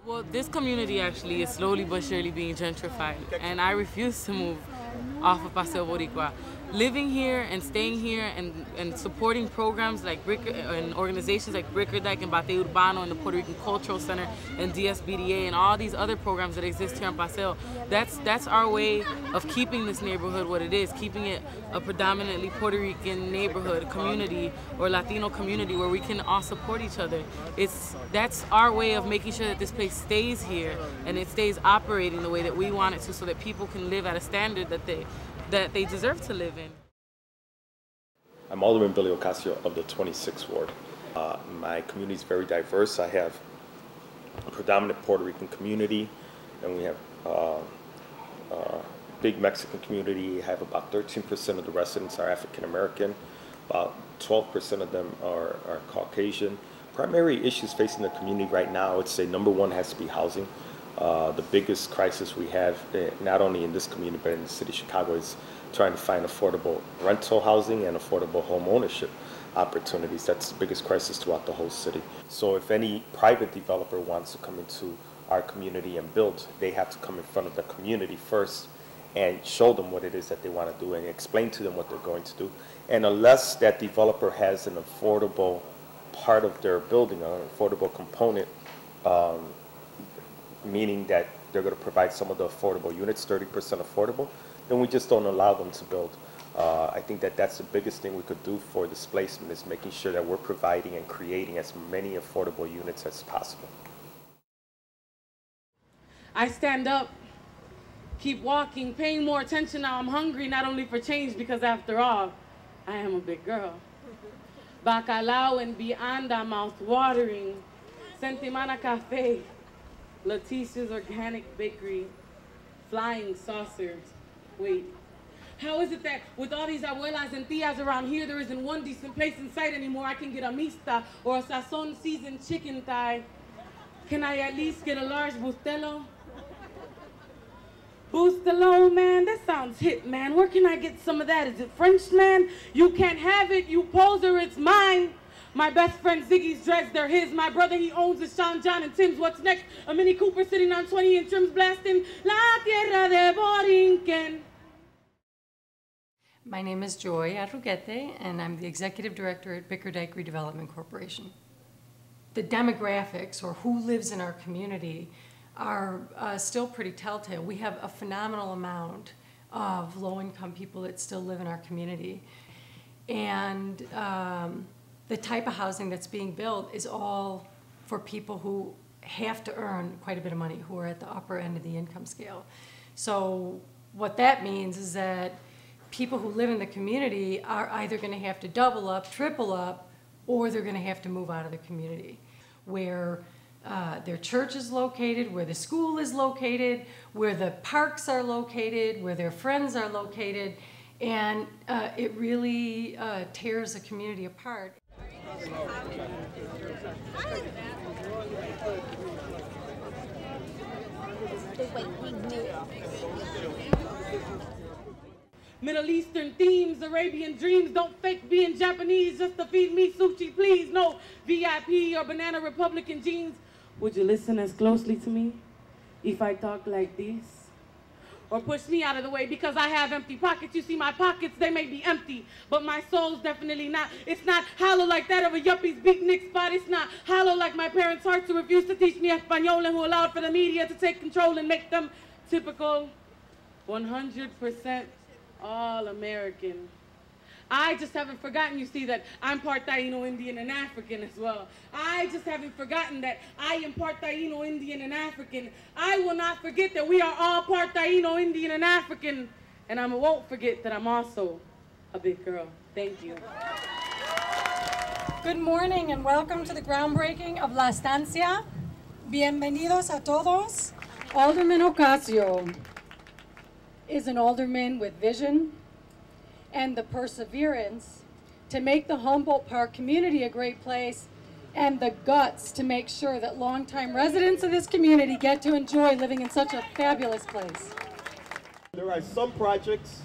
Well, this community actually is slowly but surely being gentrified, and I refuse to move off of Paseo Boricua. Living here and staying here and supporting programs like and organizations like Brickerdijk and Bate Urbano and the Puerto Rican Cultural Center and DSBDA and all these other programs that exist here in Paseo, that's our way of keeping this neighborhood what it is, keeping it a predominantly Puerto Rican neighborhood, community, or Latino community where we can all support each other. That's our way of making sure that this place stays here and it stays operating the way that we want it to, so that people can live at a standard that they deserve to live in. I'm Alderman Billy Ocasio of the 26th Ward. My community is very diverse. I have a predominant Puerto Rican community, and we have a big Mexican community. I have about 13% of the residents are African American. About 12% of them are Caucasian. Primary issues facing the community right now, I would say number one has to be housing. The biggest crisis we have, not only in this community but in the city of Chicago, is trying to find affordable rental housing and affordable home ownership opportunities. That's the biggest crisis throughout the whole city. So if any private developer wants to come into our community and build, they have to come in front of the community first and show them what it is that they want to do and explain to them what they're going to do. And unless that developer has an affordable part of their building, an affordable component, meaning that they're going to provide some of the affordable units, 30% affordable, then we just don't allow them to build. I think that that's the biggest thing we could do for displacement, is making sure that we're providing and creating as many affordable units as possible. I stand up, keep walking, paying more attention now. I'm hungry, not only for change, because after all, I am a big girl. Bacalao and vianda, mouth-watering. Sentimana Cafe, Leticia's Organic Bakery, Flying Saucers. Wait, how is it that with all these abuelas and tias around here, there isn't one decent place in sight anymore I can get a mixta or a sazon seasoned chicken thigh? Can I at least get a large bustelo? Bustelo, man, that sounds hip, man. Where can I get some of that? Is it French, man? You can't have it, you poser, it's mine. My best friend Ziggy's dreads, they're his. My brother, he owns a Sean John and Tim's. What's next? A Mini Cooper sitting on 20 and trims blasting La Tierra de Borinquen. My name is Joy Adruguete, and I'm the Executive Director at Bickerdijk Redevelopment Corporation. The demographics, or who lives in our community, are still pretty telltale. We have a phenomenal amount of low-income people that still live in our community. And the type of housing that's being built is all for people who have to earn quite a bit of money, who are at the upper end of the income scale. So what that means is that people who live in the community are either going to have to double up, triple up, or they're going to have to move out of the community, where their church is located, where the school is located, where the parks are located, where their friends are located, and it really tears the community apart. Middle Eastern themes, Arabian dreams, don't fake being Japanese just to feed me sushi, please. No VIP or Banana Republican jeans. Would you listen as closely to me if I talk like this? Or push me out of the way because I have empty pockets. You see, my pockets, they may be empty, but my soul's definitely not. It's not hollow like that of a yuppie's beatnik spot. It's not hollow like my parents' hearts who refused to teach me Espanol and who allowed for the media to take control and make them typical 100% all-American. I just haven't forgotten, you see, that I'm part Taino, Indian, and African as well. I just haven't forgotten that I am part Taino, Indian, and African. I will not forget that we are all part Taino, Indian, and African. And I won't forget that I'm also a big girl. Thank you. Good morning and welcome to the groundbreaking of La Estancia. Bienvenidos a todos. Alderman Ocasio is an alderman with vision and the perseverance to make the Humboldt Park community a great place, and the guts to make sure that longtime residents of this community get to enjoy living in such a fabulous place. There are some projects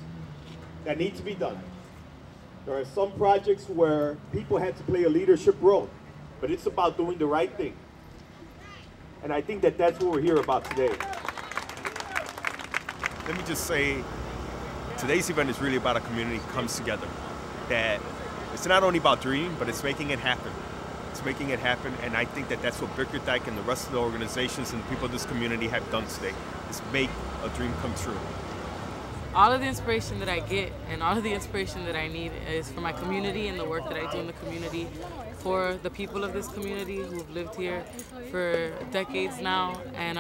that need to be done. There are some projects where people had to play a leadership role, but it's about doing the right thing. And I think that that's what we're here about today. Let me just say, today's event is really about a community comes together. That it's not only about dreaming, but it's making it happen. It's making it happen, and I think that that's what Bickerdijk and the rest of the organizations and the people of this community have done today, is make a dream come true. All of the inspiration that I get and all of the inspiration that I need is for my community and the work that I do in the community, for the people of this community who've lived here for decades now. And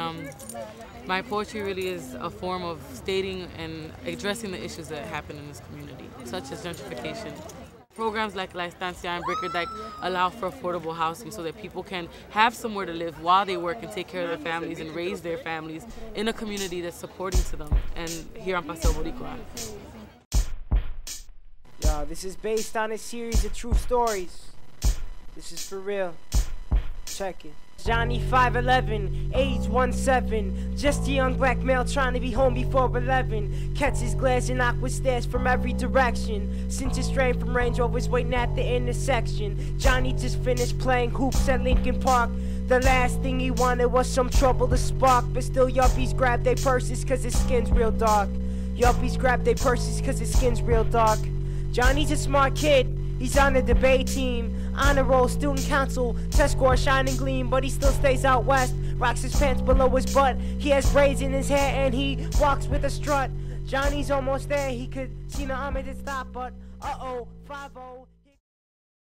my poetry really is a form of stating and addressing the issues that happen in this community, such as gentrification. Programs like La Estancia and Bickerdijk allow for affordable housing so that people can have somewhere to live while they work and take care of their families and raise their families in a community that's supporting to them, and here on Paseo Boricua. Yo, this is based on a series of true stories. This is for real. Check it. Johnny 5'11", age 17, just a young black male trying to be home before 11. Catches glares and awkward stares from every direction. Cinches strain from Range Rovers waiting at the intersection. Johnny just finished playing hoops at Lincoln Park. The last thing he wanted was some trouble to spark, but still yuppies grab their purses cause his skin's real dark. Yuppies grab their purses cause his skin's real dark. Johnny's a smart kid, he's on the debate team. Honor roll, student council, test score shining gleam, but he still stays out west. Rocks his pants below his butt. He has braids in his hair and he walks with a strut. Johnny's almost there, he could see the arm at his stop, but uh-oh, 5-0.